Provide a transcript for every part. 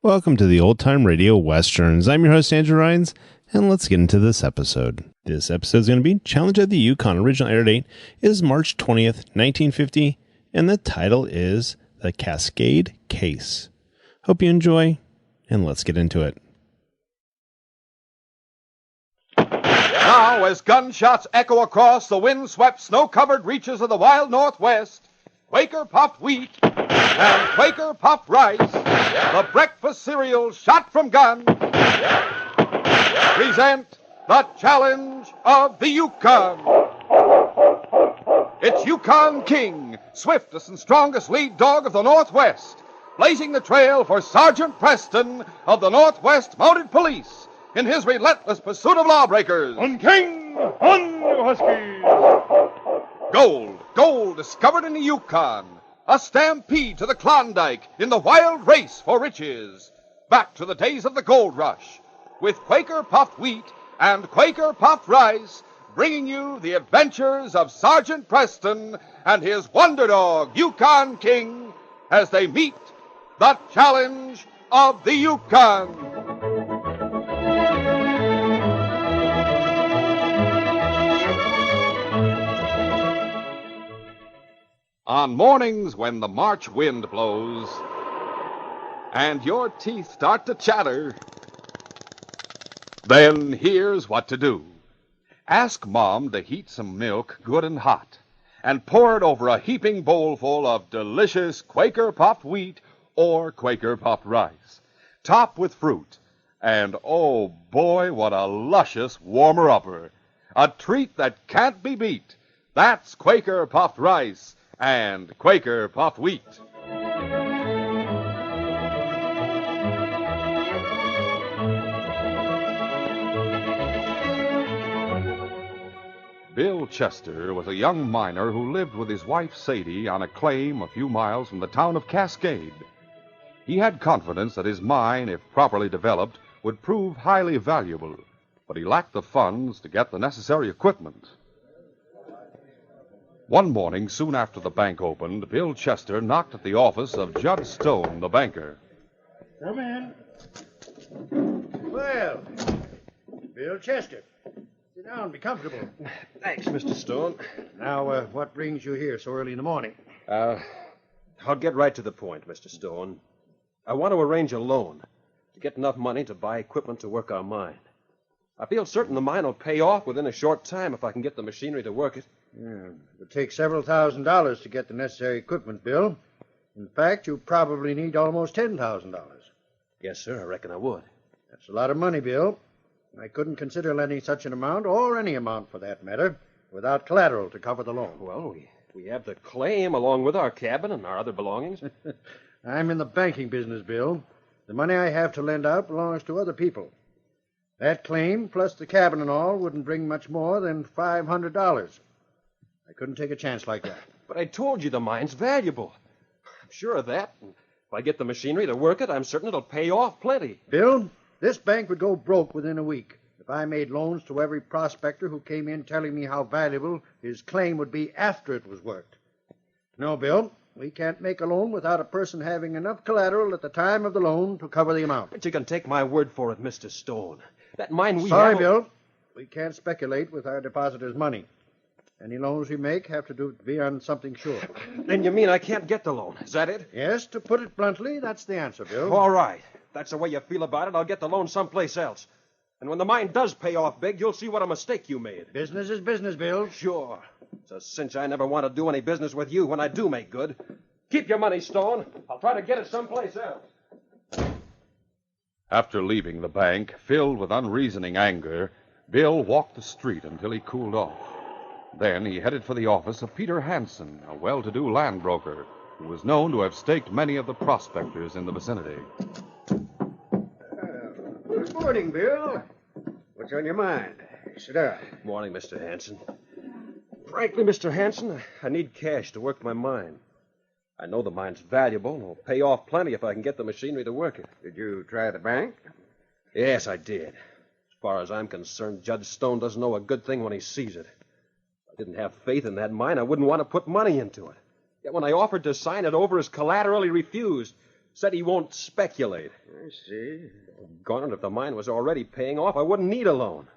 Welcome to the Old Time Radio Westerns. I'm your host, Andrew Rhynes, and let's get into this episode. This episode is going to be Challenge of the Yukon. Original air date is March 20th, 1950, and the title is The Cascade Case. Hope you enjoy, and let's get into it. Now, as gunshots echo across the wind-swept, snow-covered reaches of the wild Northwest, Quaker puffed wheat and Quaker puffed rice, the breakfast cereal shot from gun, present the Challenge of the Yukon. It's Yukon King, swiftest and strongest lead dog of the Northwest, blazing the trail for Sergeant Preston of the Northwest Mounted Police in his relentless pursuit of lawbreakers. On King! On, you Huskies! Gold discovered in the Yukon. A stampede to the Klondike in the wild race for riches. Back to the days of the gold rush, with Quaker puffed wheat and Quaker puffed rice, bringing you the adventures of Sergeant Preston and his wonder dog, Yukon King, as they meet the Challenge of the Yukon. On mornings when the March wind blows and your teeth start to chatter, then here's what to do. Ask Mom to heat some milk good and hot and pour it over a heaping bowlful of delicious Quaker puffed wheat or Quaker puffed rice. Top with fruit. And oh boy, what a luscious warmer-upper. A treat that can't be beat. That's Quaker puffed rice and Quaker puffed wheat. Bill Chester was a young miner who lived with his wife Sadie on a claim a few miles from the town of Cascade. He had confidence that his mine, if properly developed, would prove highly valuable, but he lacked the funds to get the necessary equipment. One morning, soon after the bank opened, Bill Chester knocked at the office of Judge Stone, the banker. Come in. Well, Bill Chester. Sit down, be comfortable. Thanks, Mr. Stone. Now, what brings you here so early in the morning? I'll get right to the point, Mr. Stone. I want to arrange a loan to get enough money to buy equipment to work our mine. I feel certain the mine will pay off within a short time if I can get the machinery to work it. Yeah, it would take several $1,000s to get the necessary equipment, Bill. In fact, you probably need almost $10,000. Yes, sir, I reckon I would. That's a lot of money, Bill. I couldn't consider lending such an amount, or any amount for that matter, without collateral to cover the loan. Well, we have the claim along with our cabin and our other belongings. I'm in the banking business, Bill. The money I have to lend out belongs to other people. That claim, plus the cabin and all, wouldn't bring much more than $500. I couldn't take a chance like that. But I told you the mine's valuable. I'm sure of that. And if I get the machinery to work it, I'm certain it'll pay off plenty. Bill, this bank would go broke within a week if I made loans to every prospector who came in telling me how valuable his claim would be after it was worked. No, Bill, we can't make a loan without a person having enough collateral at the time of the loan to cover the amount. But you can take my word for it, Mr. Stone. That mine we have... Sorry, Bill. We can't speculate with our depositors' money. Any loans we make have to be on something sure. Then you mean I can't get the loan, is that it? Yes, to put it bluntly, that's the answer, Bill. All right. If that's the way you feel about it, I'll get the loan someplace else. And when the mine does pay off big, you'll see what a mistake you made. Business is business, Bill. Sure. It's a cinch I never want to do any business with you when I do make good. Keep your money, Stone. I'll try to get it someplace else. After leaving the bank, filled with unreasoning anger, Bill walked the street until he cooled off. Then he headed for the office of Peter Hansen, a well-to-do land broker who was known to have staked many of the prospectors in the vicinity. Good morning, Bill. What's on your mind? Sit down. Morning, Mr. Hansen. Frankly, Mr. Hansen, I need cash to work my mine. I know the mine's valuable and will pay off plenty if I can get the machinery to work it. Did you try the bank? Yes, I did. As far as I'm concerned, Judge Stone doesn't know a good thing when he sees it. If I didn't have faith in that mine, I wouldn't want to put money into it. Yet when I offered to sign it over as collateral, he refused, Said he won't speculate. I see. Gone, if the mine was already paying off, I wouldn't need a loan.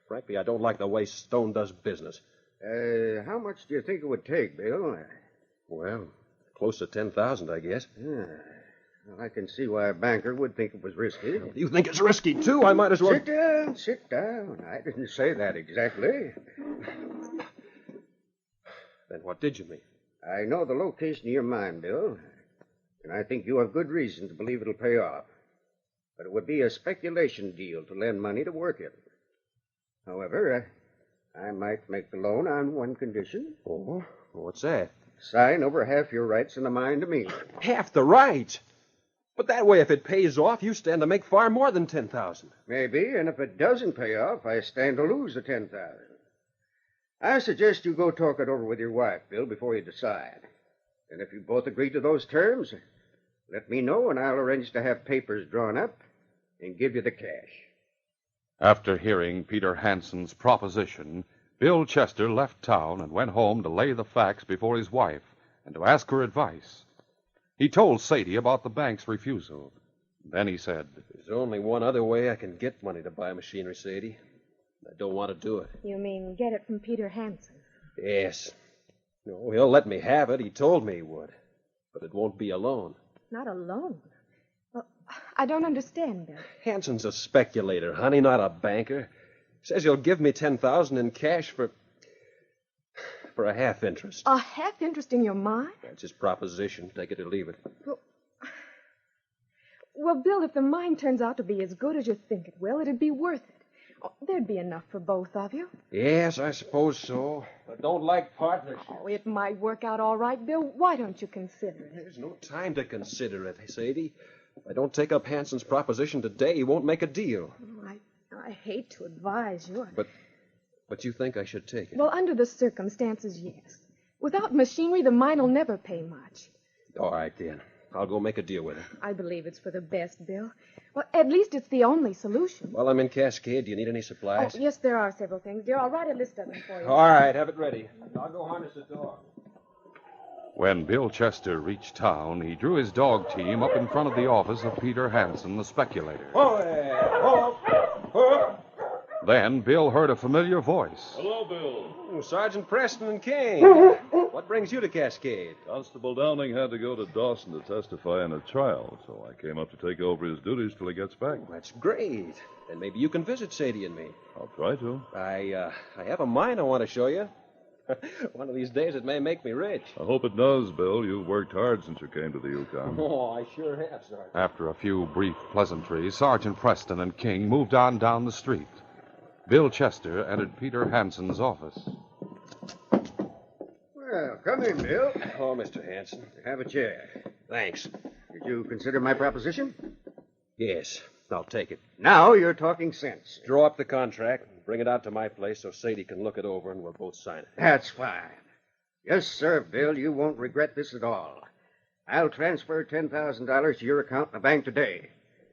Frankly, I don't like the way Stone does business. How much do you think it would take, Bill? Well, close to 10,000, I guess. Well, I can see why a banker would think it was risky. You think it's risky, too? I might as well... Sit down. I didn't say that exactly. Then what did you mean? I know the location of your mine, Bill, and I think you have good reason to believe it'll pay off. But it would be a speculation deal to lend money to work it. However, I might make the loan on one condition. Oh? What's that? Sign over half your rights in the mine to me. Half the rights? But that way, if it pays off, you stand to make far more than 10,000. Maybe, and if it doesn't pay off, I stand to lose the 10,000. I suggest you go talk it over with your wife, Bill, before you decide. And if you both agree to those terms, let me know, and I'll arrange to have papers drawn up and give you the cash. After hearing Peter Hansen's proposition, Bill Chester left town and went home to lay the facts before his wife and to ask her advice. He told Sadie about the bank's refusal. Then he said, There's only one other way I can get money to buy machinery, Sadie. I don't want to do it. You mean get it from Peter Hansen? Yes. No, he'll let me have it. He told me he would. But it won't be a loan. Not a loan? Well, I don't understand, Bill. Hansen's a speculator, honey, not a banker. Says he'll give me 10,000 in cash for a half interest. A half interest in your mine? That's his proposition. Take it or leave it. Well, Bill, if the mine turns out to be as good as you think it will, it'd be worth it. Oh, there'd be enough for both of you. Yes, I suppose so. I don't like partnerships. Oh, it might work out all right, Bill. Why don't you consider it? There's no time to consider it, Sadie. If I don't take up Hansen's proposition today, he won't make a deal. Oh, I hate to advise you. But you think I should take it? Well, under the circumstances, yes. Without machinery, the mine will never pay much. All right, then. I'll go make a deal with her. I believe it's for the best, Bill. Well, at least it's the only solution. While I'm in Cascade, do you need any supplies? Oh, yes, there are several things, dear. I'll write a list of them for you. All right, have it ready. I'll go harness the dog. When Bill Chester reached town, he drew his dog team up in front of the office of Peter Hansen, the speculator. Then Bill heard a familiar voice. Hello, Bill. Oh, Sergeant Preston and King. What brings you to Cascade? Constable Downing had to go to Dawson to testify in a trial, so I came up to take over his duties till he gets back. That's great. Then maybe you can visit Sadie and me. I'll try to. I have a mine I want to show you. One of these days it may make me rich. I hope it does, Bill. You've worked hard since you came to the Yukon. Oh, I sure have, Sergeant. After a few brief pleasantries, Sergeant Preston and King moved on down the street. Bill Chester entered Peter Hansen's office. Well, come in, Bill. Oh, Mr. Hansen. Have a chair. Thanks. Did you consider my proposition? Yes, I'll take it. Now you're talking sense. Draw up the contract and bring it out to my place so Sadie can look it over and we'll both sign it. That's fine. Yes, sir, Bill. You won't regret this at all. I'll transfer $10,000 to your account in the bank today.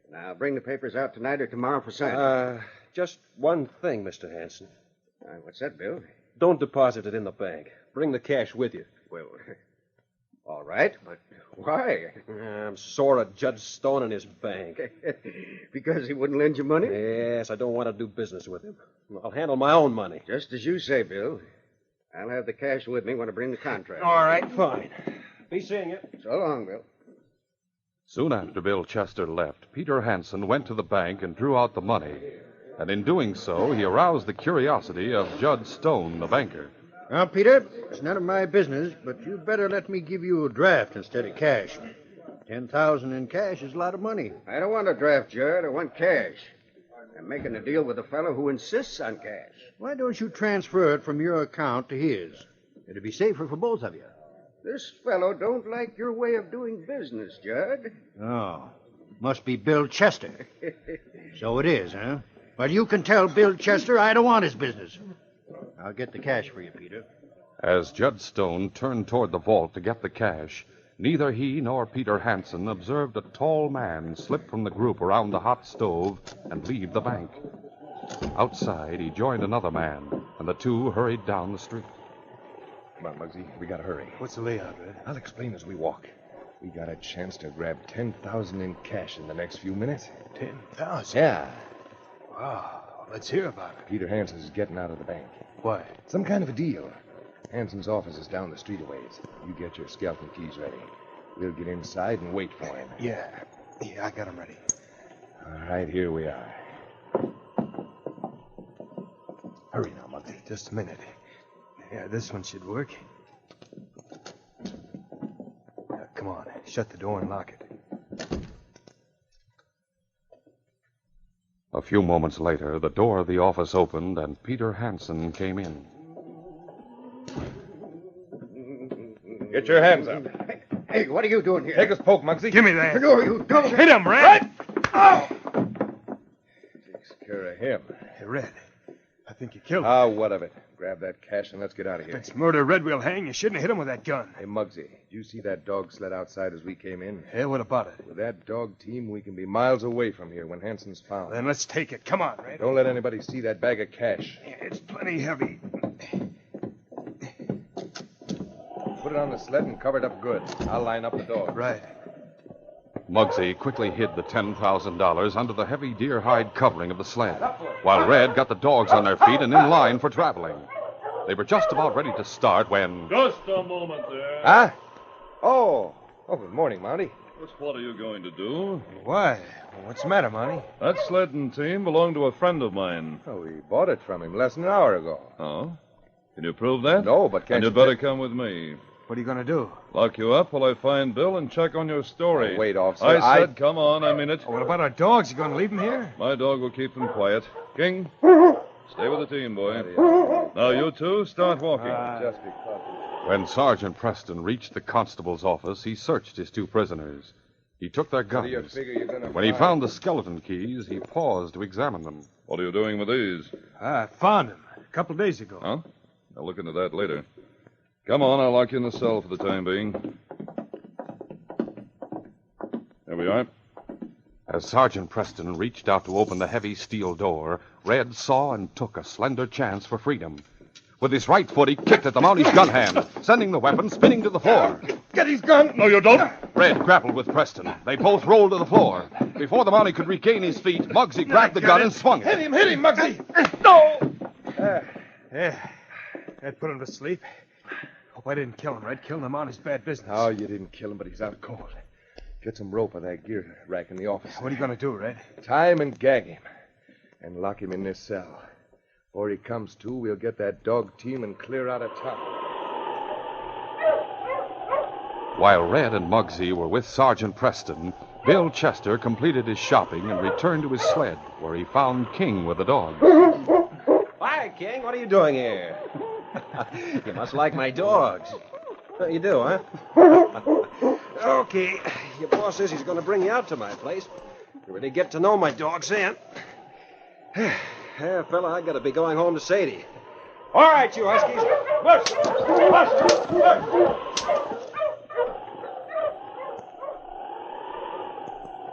And I'll bring the papers out tonight or tomorrow for signing. Just one thing, Mr. Hansen. What's that, Bill? Don't deposit it in the bank. Bring the cash with you. Well, all right, but why? I'm sore at Judge Stone and his bank. Because he wouldn't lend you money? Yes, I don't want to do business with him. I'll handle my own money. Just as you say, Bill. I'll have the cash with me when I bring the contract. All right, fine. Be seeing you. So long, Bill. Soon after Bill Chester left, Peter Hansen went to the bank and drew out the money. And in doing so, he aroused the curiosity of Judge Stone, the banker. Now, Peter, it's none of my business, but you'd better let me give you a draft instead of cash. $10,000 in cash is a lot of money. I don't want a draft, Judd. I want cash. I'm making a deal with a fellow who insists on cash. Why don't you transfer it from your account to his? It'd be safer for both of you. This fellow don't like your way of doing business, Judd. Oh, must be Bill Chester. So it is, huh? Well, you can tell Bill Chester I don't want his business. I'll get the cash for you, Peter. As Judge Stone turned toward the vault to get the cash, neither he nor Peter Hansen observed a tall man slip from the group around the hot stove and leave the bank. Outside, he joined another man, and the two hurried down the street. Come on, Muggsy. We gotta hurry. What's the layout, Red? I'll explain as we walk. We got a chance to grab $10,000 in cash in the next few minutes. 10,000? Yeah. Wow. Let's hear about it. Peter Hanson's getting out of the bank. Why? Some kind of a deal. Hanson's office is down the street a ways. You get your skeleton keys ready. We'll get inside and wait for him. Yeah, I got him ready. All right, here we are. Hurry now, Muggsy. Just a minute. Yeah, this one should work. Now, come on. Shut the door and lock it. A few moments later, the door of the office opened and Peter Hanson came in. Get your hands up. Hey, what are you doing here? Take a poke, Muggsy. Give me that. No, you don't. Hit him, Red! Oh! Takes care of him. Hey, Red. I think you killed him. Ah, what of it? Grab that cash and let's get out of If here. it's murder, Red will hang. You shouldn't have hit him with that gun. Hey, Muggsy, did you see that dog sled outside as we came in? Yeah, what about it? With that dog team, we can be miles away from here when Hanson's found. Then let's take it. Come on, Red. Don't let anybody see that bag of cash. Yeah, it's plenty heavy. Put it on the sled and cover it up good. I'll line up the door. Right. Muggsy quickly hid the $10,000 under the heavy deer hide covering of the sled, while Red got the dogs on their feet and in line for traveling. They were just about ready to start when... Just a moment there. Huh? Oh, good morning, Mounty. Just what are you going to do? Why? What's the matter, Monty? That sledding team belonged to a friend of mine. Oh, we bought it from him less than an hour ago. Oh? Can you prove that? No, but can't And you'd you... better come with me. What are you going to do? Lock you up while I find Bill and check on your story. Oh, wait, officer. I said, come on, I mean it. Oh, what about our dogs? You going to leave them here? My dog will keep them quiet. King, stay with the team, boy. Now, you two, start walking. Just because... When Sergeant Preston reached the constable's office, he searched his two prisoners. He took their What do you guns. figure you're going to When he found the skeleton keys, he paused to examine them. What are you doing with these? I found them a couple of days ago. Huh? I'll look into that later. Come on, I'll lock you in the cell for the time being. There we are. As Sergeant Preston reached out to open the heavy steel door, Red saw and took a slender chance for freedom. With his right foot, he kicked at the Mounty's gun hand, sending the weapon spinning to the floor. Get his gun! No, you don't. Red grappled with Preston. They both rolled to the floor. Before the Mounty could regain his feet, Muggsy grabbed the gun and swung it. Hit him, Muggsy! Yeah. That put him to sleep. Hope I didn't kill him, Red. Killing him on is bad business. Oh, you didn't kill him, but he's out cold. Get some rope of that gear rack in the office. What are you going to do, Red? Tie him and gag him. And lock him in this cell. Before he comes to, we'll get that dog team and clear out of town. While Red and Muggsy were with Sergeant Preston, Bill Chester completed his shopping and returned to his sled, where he found King with the dog. Hi, King. What are you doing here? You must like my dogs. You do, huh? Okay. Your boss says he's going to bring you out to my place. You really get to know my dogs then. Yeah, fella, I got to be going home to Sadie. All right, you huskies.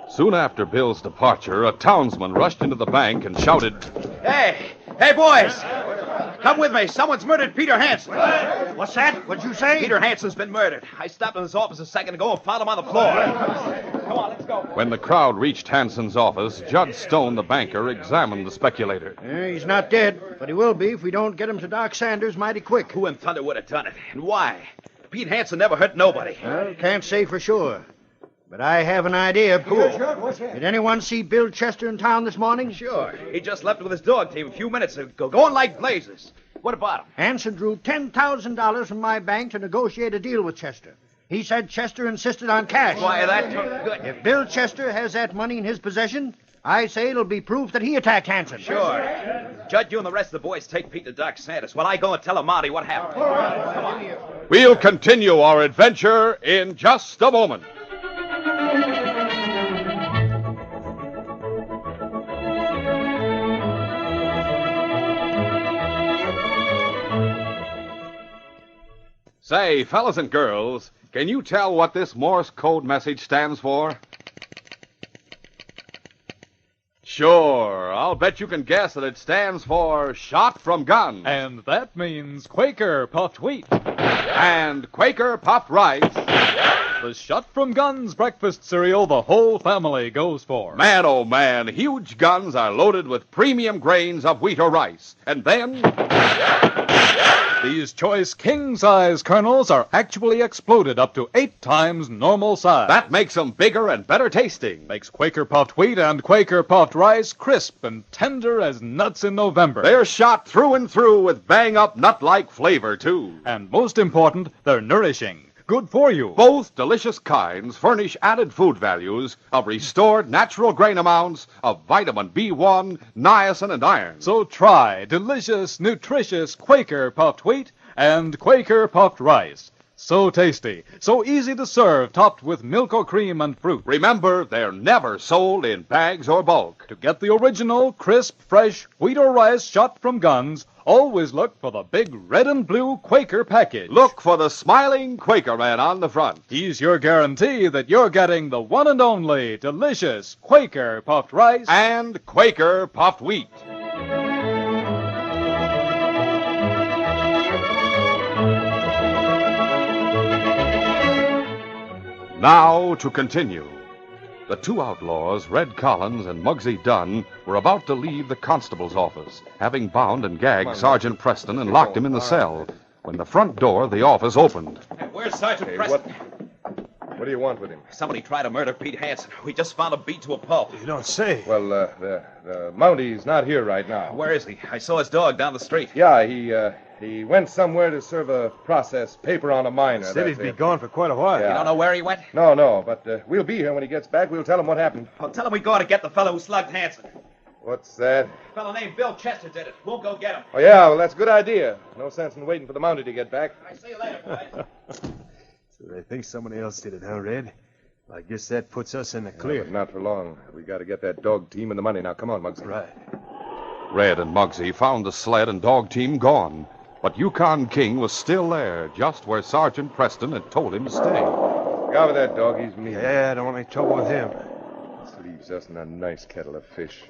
Soon after Bill's departure, a townsman rushed into the bank and shouted, Hey, boys! Come with me. Someone's murdered Peter Hanson. What's that? What'd you say? Peter Hanson's been murdered. I stopped in his office a second ago and found him on the floor. Come on, let's go. When the crowd reached Hanson's office, Judge Stone, the banker, examined the speculator. He's not dead, but he will be if we don't get him to Doc Sanders mighty quick. Who in thunder would have done it? And why? Pete Hanson never hurt nobody. Well, can't say for sure. But I have an idea. Did anyone see Bill Chester in town this morning? Sure. He just left with his dog team a few minutes ago, going like blazes. What about him? Hanson drew $10,000 from my bank to negotiate a deal with Chester. He said Chester insisted on cash. Why, that took good. If Bill Chester has that money in his possession, I say it'll be proof that he attacked Hanson. Sure. Judge, you and the rest of the boys take Pete to Doc Sanders while I go and tell him Monty what happened. Come on. We'll continue our adventure in just a moment. Say, fellas and girls, can you tell what this Morse code message stands for? Sure, I'll bet you can guess that it stands for shot from gun. And that means Quaker puffed wheat. And Quaker puffed rice. The shot from guns breakfast cereal the whole family goes for. Man, oh man, huge guns are loaded with premium grains of wheat or rice. And then... These choice king-size kernels are actually exploded up to 8 times normal size. That makes them bigger and better tasting. Makes Quaker puffed wheat and Quaker puffed rice crisp and tender as nuts in November. They're shot through and through with bang-up nut-like flavor, too. And most important, they're nourishing. Good for you. Both delicious kinds furnish added food values of restored natural grain amounts of vitamin B1, niacin, and iron. So try delicious, nutritious Quaker puffed wheat and Quaker puffed rice. So tasty, so easy to serve, topped with milk or cream and fruit. Remember, they're never sold in bags or bulk. To get the original, crisp, fresh wheat or rice shot from guns, always look for the big red and blue Quaker package. Look for the smiling Quaker man on the front. He's your guarantee that you're getting the one and only delicious Quaker puffed rice and Quaker puffed wheat. Now to continue. The two outlaws, Red Collins and Muggsy Dunn, were about to leave the constable's office, having bound and gagged Sergeant Preston and locked him in the cell, when the front door of the office opened. Hey, where's Sergeant Hey, Preston? What do you want with him? Somebody tried to murder Pete Hansen. We just found him beat to a pulp. You don't say. Well, the Mounty's not here right now. Where is he? I saw his dog down the street. Yeah, he went somewhere to serve a process paper on a miner. Said he'd be gone for quite a while. Yeah. You don't know where he went? No, but we'll be here when he gets back. We'll tell him what happened. Well, tell him we go to get the fellow who slugged Hansen. What's that? A fellow named Bill Chester did it. We'll go get him. Oh, yeah, well, that's a good idea. No sense in waiting for the Mounty to get back. I see you later, boys. So they think somebody else did it, huh, Red? I guess that puts us in the Yeah, clear. but not for long. We got to get that dog team and the money. Now, come on, Muggsy. Right. Red and Muggsy found the sled and dog team gone, but Yukon King was still there, just where Sergeant Preston had told him to stay. Look out with that dog. He's mean. Yeah, I don't want any trouble with him. This leaves us in a nice kettle of fish.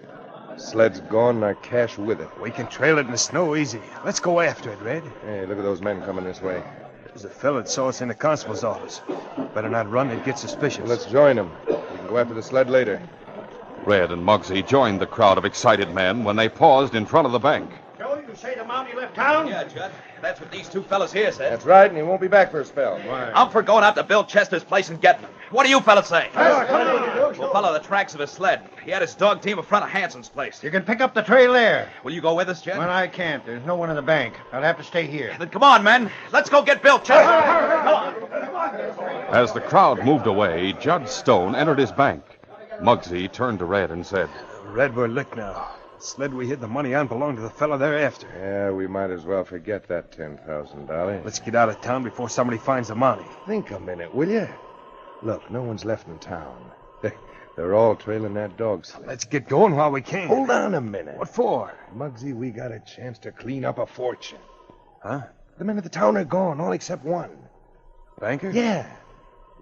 Sled's gone and our cash with it. We can trail it in the snow easy. Let's go after it, Red. Hey, look at those men coming this way. There's a fella that saw us in the constable's office. Better not run, they'd get suspicious. Well, let's join them. We can go after the sled later. Red and Muggsy joined the crowd of excited men when they paused in front of the bank. Joe, you say the Mountie left town? Yeah, Judd. That's what these two fellas here said. That's right, and he won't be back for a spell. Why? I'm for going out to Bill Chester's place and getting him. What do you fellas say? We'll follow the tracks of his sled. He had his dog team in front of Hansen's place. You can pick up the trail there. Will you go with us, Judd? Well, I can't. There's no one in the bank. I'll have to stay here. Then come on, men. Let's go get Bill Chester. As the crowd moved away, Judge Stone entered his bank. Muggsy turned to Red and said, Red, we're licked now. The sled we hid the money on belonged to the fella they're after. Yeah, we might as well forget that $10,000. Let's get out of town before somebody finds the money. Think a minute, will you? Look, no one's left in town. They're all trailing that dog sled. Let's get going while we can. Hold on a minute. What for? Muggsy, we got a chance to clean up a fortune. Huh? The men of the town are gone, all except one. Banker? Yeah.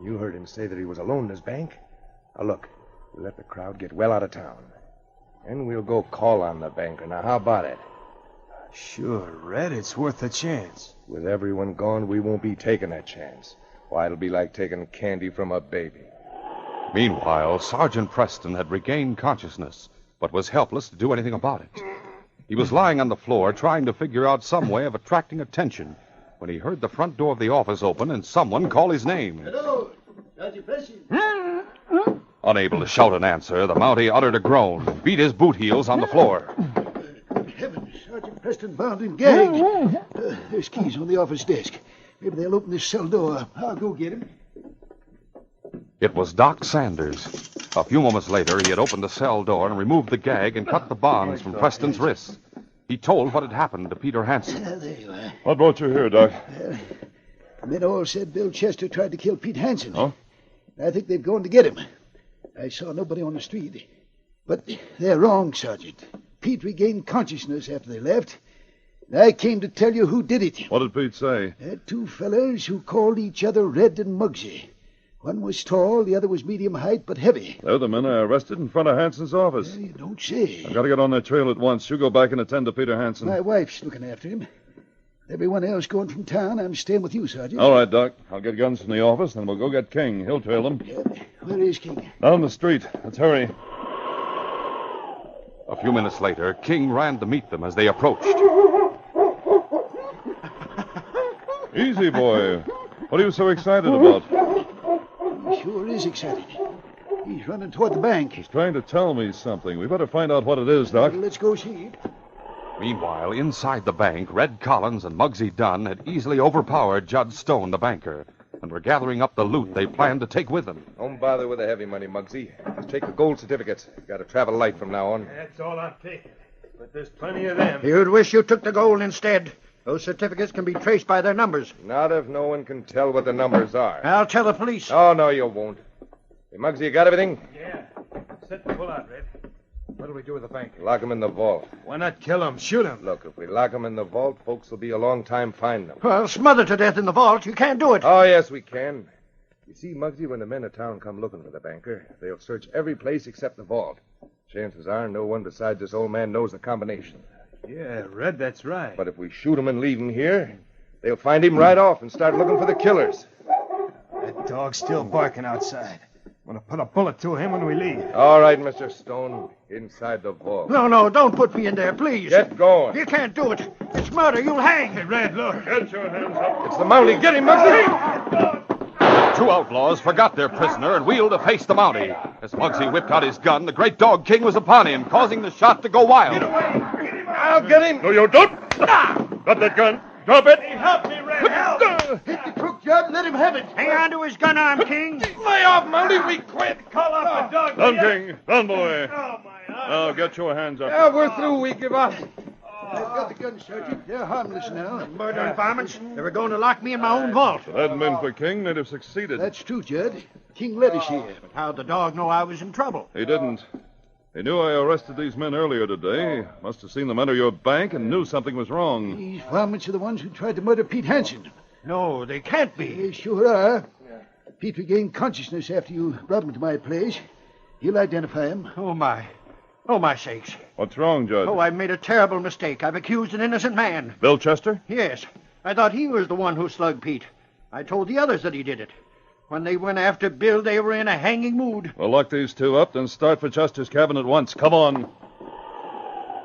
You heard him say that he was alone in his bank. Now, look, we'll let the crowd get well out of town. And we'll go call on the banker. Now, how about it? Sure, Red, it's worth a chance. With everyone gone, we won't be taking that chance. Why, it'll be like taking candy from a baby. Meanwhile, Sergeant Preston had regained consciousness, but was helpless to do anything about it. He was lying on the floor trying to figure out some way of attracting attention when he heard the front door of the office open and someone call his name. Hello, Sergeant Preston. Unable to shout an answer, the Mountie uttered a groan and beat his boot heels on the floor. Good heavens, Sergeant Preston bound and gagged. There's keys on the office desk. Maybe they'll open this cell door. I'll go get him. It was Doc Sanders. A few moments later, he had opened the cell door and removed the gag and cut the bonds from Preston's wrists. He told what had happened to Peter Hansen. There you are. What brought you here, Doc? The men all said Bill Chester tried to kill Pete Hansen. Huh? I think they've gone to get him. I saw nobody on the street. But they're wrong, Sergeant. Pete regained consciousness after they left. I came to tell you who did it. What did Pete say? Two fellas who called each other Red and Muggsy. One was tall, the other was medium height, but heavy. They're the men I arrested in front of Hansen's office. You don't say. I've got to get on their trail at once. You go back and attend to Peter Hansen. My wife's looking after him. Everyone else going from town, I'm staying with you, Sergeant. All right, Doc. I'll get guns from the office, then we'll go get King. He'll trail them. Where is King? Down the street. Let's hurry. A few minutes later, King ran to meet them as they approached. Easy, boy. What are you so excited about? He sure is excited. He's running toward the bank. He's trying to tell me something. We better find out what it is, Doc. Let's go see. Meanwhile, inside the bank, Red Collins and Muggsy Dunn had easily overpowered Judd Stone, the banker, and were gathering up the loot they planned to take with them. Don't bother with the heavy money, Muggsy. Just take the gold certificates. Got to travel light from now on. That's all I'm taking. But there's plenty of them. You'd wish you took the gold instead. Those certificates can be traced by their numbers. Not if no one can tell what the numbers are. I'll tell the police. Oh, no, you won't. Hey, Muggsy, you got everything? Yeah. Set the pull out, Red. What'll we do with the bank? Lock him in the vault. Why not kill him? Shoot him. Look, if we lock him in the vault, folks will be a long time finding them. Well, smothered to death in the vault. You can't do it. Oh, yes, we can. You see, Muggsy, when the men of town come looking for the banker, they'll search every place except the vault. Chances are no one besides this old man knows the combination. Yeah, Red, that's right. But if we shoot him and leave him here, they'll find him right off and start looking for the killers. That dog's still barking outside. I'm going to put a bullet to him when we leave. All right, Mr. Stone. Inside the vault. No, don't put me in there, please. Get going. You can't do it. It's murder. You'll hang. Hey, Red, look. Get your hands up. It's the Mountie. Get him, Muggsy. Two outlaws forgot their prisoner and wheeled to face the Mountie. As Muggsy whipped out his gun, the great dog King was upon him, causing the shot to go wild. I'll get him. No, you don't. Got that gun. Drop it. Help me, Red. Help. Hit the crook, Judd. Let him have it. Hang on to his gun arm, King. Lay off, Mountie. We quit. Call off the dog. Down, King. Down, boy. Oh, my eye. Now, get your hands up. Yeah, we're through. We give up. I've got the gun, Sergeant. They're harmless now. Murdering varmints. They were going to lock me in my own vault. If it hadn't been for King, they'd have succeeded. That's true, Judd. King led us here. But how'd the dog know I was in trouble? He didn't. He knew I arrested these men earlier today. Must have seen them enter your bank and knew something was wrong. These varmints are the ones who tried to murder Pete Hansen. No, they can't be. They sure are. Pete regained consciousness after you brought him to my place. You'll identify him. Oh, my sakes. What's wrong, Judge? Oh, I've made a terrible mistake. I've accused an innocent man. Bill Chester? Yes. I thought he was the one who slugged Pete. I told the others that he did it. When they went after Bill, they were in a hanging mood. Well, lock these two up, then start for Chester's cabin at once. Come on.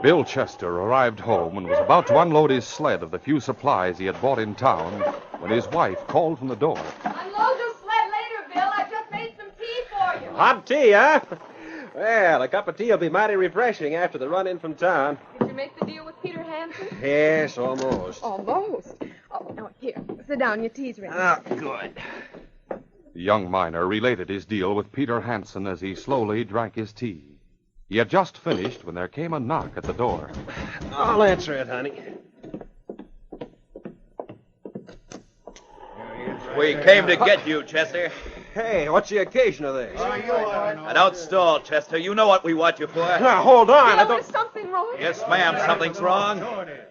Bill Chester arrived home and was about to unload his sled of the few supplies he had bought in town when his wife called from the door. Unload your sled later, Bill. I just made some tea for you. Hot tea, huh? Well, a cup of tea will be mighty refreshing after the run in from town. Did you make the deal with Peter Hansen? Yes, almost. Almost. Oh, no, here. Sit down. Your tea's ready. Oh, good. The young miner related his deal with Peter Hansen as he slowly drank his tea. He had just finished when there came a knock at the door. I'll answer it, honey. We came to get you, Chester. Hey, what's the occasion of this? Now, don't stall, Chester. You know what we want you for. Now, hold on. I Bill, don't... is something wrong? Yes, ma'am, something's wrong.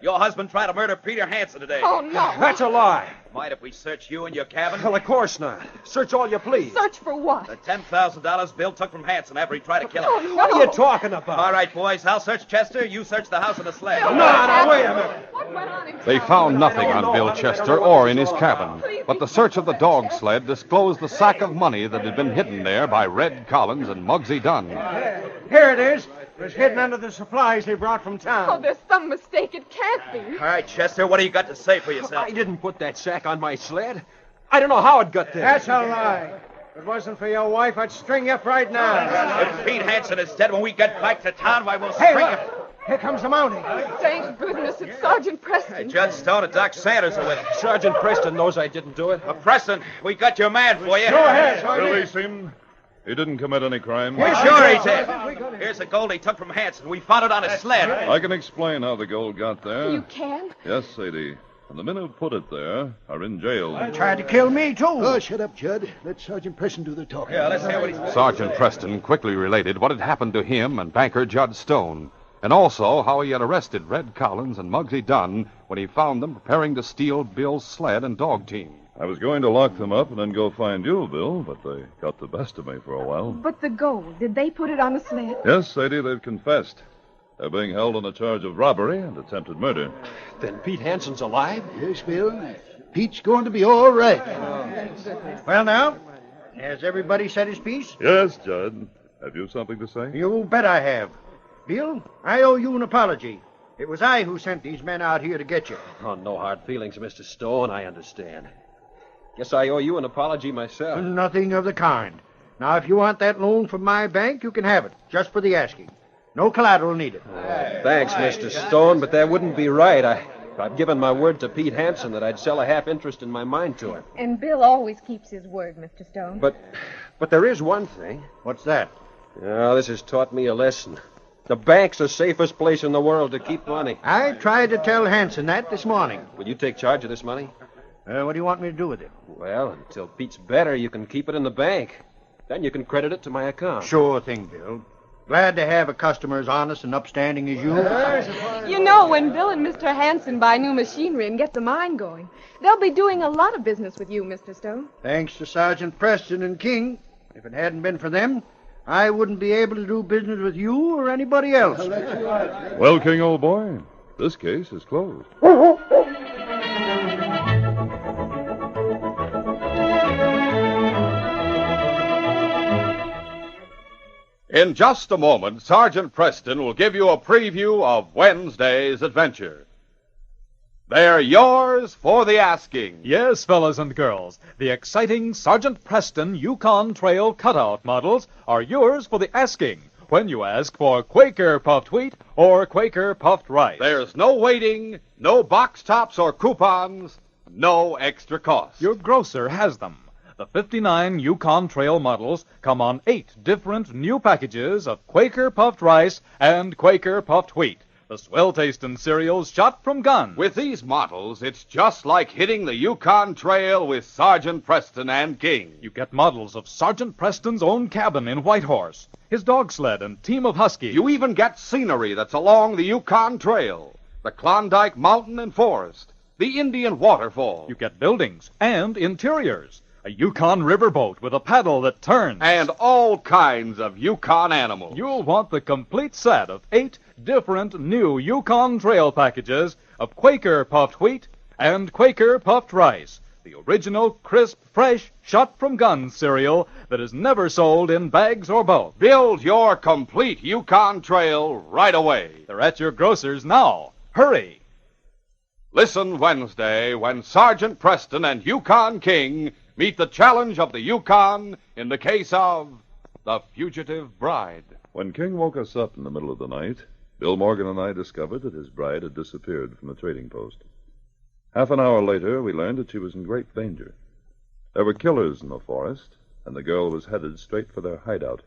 Your husband tried to murder Peter Hansen today. Oh, no. That's a lie. Mind if we search you and your cabin? Well, of course not. Search all you please. Search for what? The $10,000 Bill took from Hansen after he tried to kill him. Oh, no. What are you talking about? All right, boys, I'll search Chester. You search the house and the sled. No, wait a minute. What went on in They town? found nothing on Bill Chester or in his cabin, but the search of the dog sled disclosed the sack of money that had been hidden there by Red Collins and Muggsy Dunn. Here it is. It was hidden under the supplies they brought from town. Oh, there's some mistake. It can't be. All right, Chester, what do you got to say for yourself? I didn't put that sack on my sled. I don't know how it got there. That's a lie. If it wasn't for your wife, I'd string you up right now. If Pete Hansen is dead when we get back to town, why, we'll Hey, string look. him. Here comes the Mountie. Thank goodness it's Sergeant Preston. Hey, Judge Stone and Doc Sanders are with him. Sergeant Preston knows I didn't do it. Preston, we got your man for you. Go ahead, Sergeant. Release him. He didn't commit any crime. We're sure he did. Here's the gold he took from Hansen. We found it on his sled. I can explain how the gold got there. You can? Yes, Sadie. And the men who put it there are in jail. Tried to kill me, too. Oh, shut up, Judd. Let Sergeant Preston do the talking. Yeah, let's hear what he's... Sergeant Preston quickly related what had happened to him and banker Judd Stone, and also how he had arrested Red Collins and Muggsy Dunn when he found them preparing to steal Bill's sled and dog team. I was going to lock them up and then go find you, Bill, but they got the best of me for a while. But the gold, did they put it on the sled? Yes, Sadie, they've confessed. They're being held on a charge of robbery and attempted murder. Then Pete Hanson's alive? Yes, Bill. Pete's going to be all right. Well, now, has everybody said his piece? Yes, Judd. Have you something to say? You bet I have. Bill, I owe you an apology. It was I who sent these men out here to get you. Oh, no hard feelings, Mr. Stone. I understand. Guess I owe you an apology myself. Nothing of the kind. Now, if you want that loan from my bank, you can have it, just for the asking. No collateral needed. Thanks, Mr. Stone, but that wouldn't be right. I've given my word to Pete Hanson that I'd sell a half interest in my mine to him. And Bill always keeps his word, Mr. Stone. But there is one thing. What's that? Oh, this has taught me a lesson. The bank's the safest place in the world to keep money. I tried to tell Hanson that this morning. Will you take charge of this money? What do you want me to do with it? Well, until Pete's better, you can keep it in the bank. Then you can credit it to my account. Sure thing, Bill. Glad to have a customer as honest and upstanding as you. You know, when Bill and Mr. Hanson buy new machinery and get the mine going, they'll be doing a lot of business with you, Mr. Stone. Thanks to Sergeant Preston and King. If it hadn't been for them, I wouldn't be able to do business with you or anybody else. Well, King, old boy, this case is closed. In just a moment, Sergeant Preston will give you a preview of Wednesday's adventure. They're yours for the asking. Yes, fellas and girls, the exciting Sergeant Preston Yukon Trail cutout models are yours for the asking when you ask for Quaker puffed wheat or Quaker puffed rice. There's no waiting, no box tops or coupons, no extra cost. Your grocer has them. The 59 Yukon Trail models come on 8 different new packages of Quaker puffed rice and Quaker puffed wheat, the swell-tasting cereals shot from guns. With these models, it's just like hitting the Yukon Trail with Sergeant Preston and King. You get models of Sergeant Preston's own cabin in Whitehorse, his dog sled and team of huskies. You even get scenery that's along the Yukon Trail, the Klondike Mountain and Forest, the Indian Waterfall. You get buildings and interiors. A Yukon riverboat with a paddle that turns. And all kinds of Yukon animals. You'll want the complete set of 8 different new Yukon Trail packages of Quaker puffed wheat and Quaker puffed rice, the original crisp, fresh, shot-from-gun cereal that is never sold in bags or bulk. Build your complete Yukon Trail right away. They're at your grocer's now. Hurry! Listen Wednesday when Sergeant Preston and Yukon King meet the challenge of the Yukon in the case of The Fugitive Bride. When King woke us up in the middle of the night, Bill Morgan and I discovered that his bride had disappeared from the trading post. Half an hour later, we learned that she was in great danger. There were killers in the forest, and the girl was headed straight for their hideout.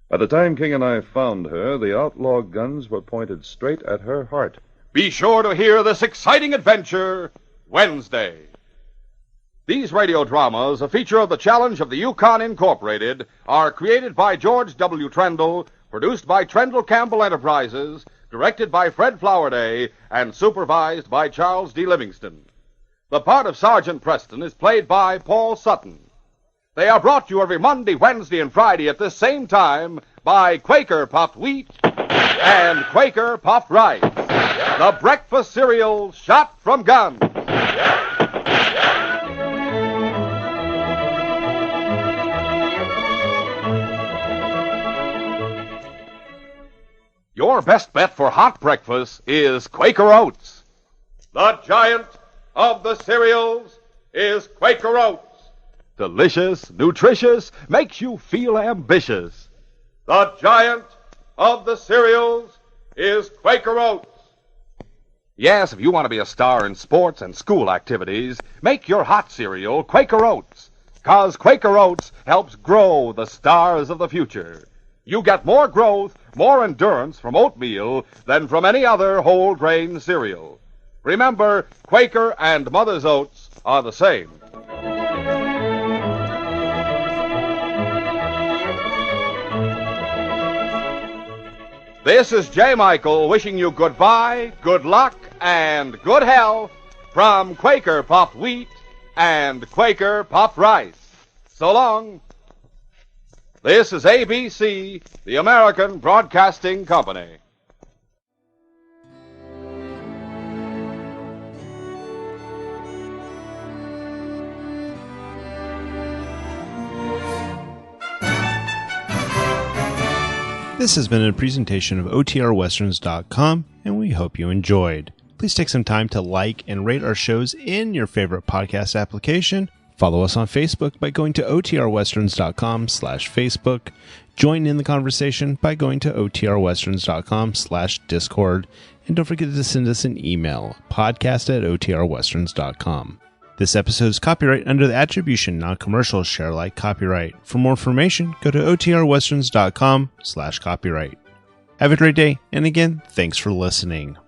By the time King and I found her, the outlaw guns were pointed straight at her heart. Be sure to hear this exciting adventure Wednesday. These radio dramas, a feature of the Challenge of the Yukon Incorporated, are created by George W. Trendle, produced by Trendle Campbell Enterprises, directed by Fred Flowerday, and supervised by Charles D. Livingston. The part of Sergeant Preston is played by Paul Sutton. They are brought to you every Monday, Wednesday, and Friday at this same time by Quaker Puffed Wheat and Quaker Puffed Rice, the breakfast cereal shot from guns. Your best bet for hot breakfast is Quaker Oats. The giant of the cereals is Quaker Oats. Delicious, nutritious, makes you feel ambitious. The giant of the cereals is Quaker Oats. Yes, if you want to be a star in sports and school activities, make your hot cereal Quaker Oats. 'Cause Quaker Oats helps grow the stars of the future. You get more growth, more endurance from oatmeal than from any other whole grain cereal. Remember, Quaker and Mother's Oats are the same. This is J. Michael wishing you goodbye, good luck, and good health from Quaker Puffed Wheat and Quaker Puffed Rice. So long. This is ABC, the American Broadcasting Company. This has been a presentation of OTRWesterns.com, and we hope you enjoyed. Please take some time to like and rate our shows in your favorite podcast application. Follow us on Facebook by going to OTRWesterns.com/Facebook. Join in the conversation by going to OTRWesterns.com/Discord. And don't forget to send us an email, podcast@OTRWesterns.com. This episode is copyright under the Attribution Non-Commercial Share Alike copyright. For more information, go to OTRWesterns.com/copyright. Have a great day, and again, thanks for listening.